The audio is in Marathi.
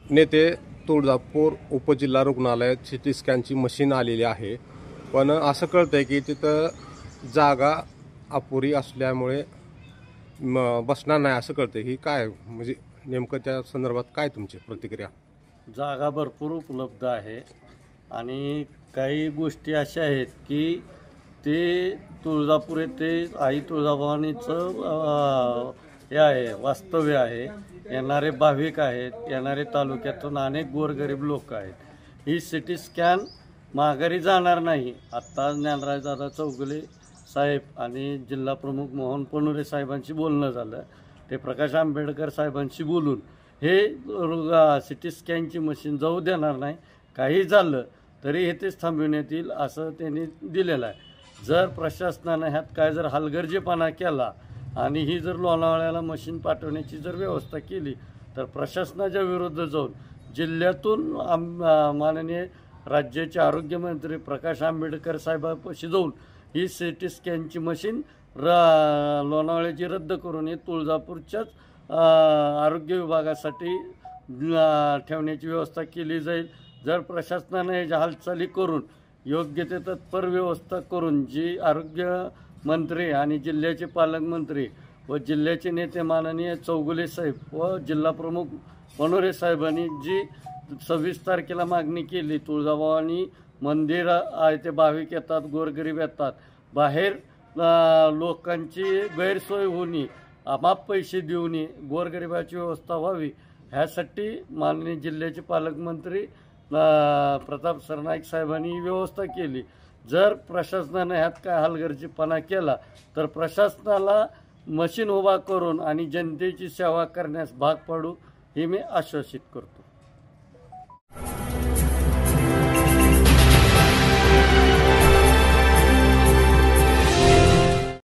नेते तुळजापूर उपजिल्हा रुग्णालयात सिटी स्कॅनची मशीन आलेली आहे, पण असं कळतंय की तिथं जागा अपुरी असल्यामुळे बसणार नाही असं कळतंय. ही काय म्हणजे नेमकं त्या संदर्भात काय तुमची प्रतिक्रिया? जागा भरपूर उपलब्ध आहे आणि काही गोष्टी अशा आहेत की ते तुळजापूर येथे आई तुळजाभवानीचं हे आहे, वास्तव्य आहे. येणारे भाविक आहेत, येणारे तालुक्यातून अनेक गोरगरीब लोक आहेत. ही सिटी स्कॅन माघारी जाणार नाही. आत्ता ज्ञानराजदादा चौगुले साहेब आणि जिल्हा प्रमुख मोहन पनुरे साहेबांशी बोलणं झालं. ते प्रकाश आंबेडकर साहेबांशी बोलून हे सिटी स्कॅनची मशीन जाऊ देणार नाही. काही झालं तरी येथेच थांबविण्यात येईल असं त्यांनी दिलेलं आहे. जर प्रशासनानं ह्यात काय जर हलगर्जीपणा केला आणि ही जर लोणावळ्याला मशीन पाठवण्याची जर व्यवस्था केली तर प्रशासनाच्या विरुद्ध जाऊन जिल्ह्यातून माननीय राज्याचे आरोग्यमंत्री प्रकाश आंबेडकर साहेबांपाशी जाऊन ही सिटी स्कॅनची मशीन लोणावळ्याची रद्द करून ही तुळजापूरच्याच आरोग्य विभागासाठी ठेवण्याची व्यवस्था केली जाईल. जर प्रशासनाने ह्याच्या हालचाली करून योग्य ते तत्पर व्यवस्था करून जी आरोग्यमंत्री आणि जिल्ह्याचे पालकमंत्री व जिल्ह्याचे नेते माननीय चौगुले साहेब व जिल्हा प्रमुख पनुरे साहेबांनी जी 26 तारखेला मागणी केली, तुळजाभवानी मंदिर आहे ते भाविक येतात, गोरगरीब येतात, बाहेर लोकांची गैरसोय होणे, अमाप पैसे देऊन गोरगरिबाची व्यवस्था व्हावी ह्यासाठी माननीय जिल्ह्याचे पालकमंत्री प्रताप सरनाईक साहेबांनी व्यवस्था केली. जर प्रशासनाने ह्यात काय हलगर्जीपणा केला तर प्रशासनाला मशीन उभा करून आणि जनतेची सेवा करण्यास भाग पाडू हे मी आश्वासित करतो.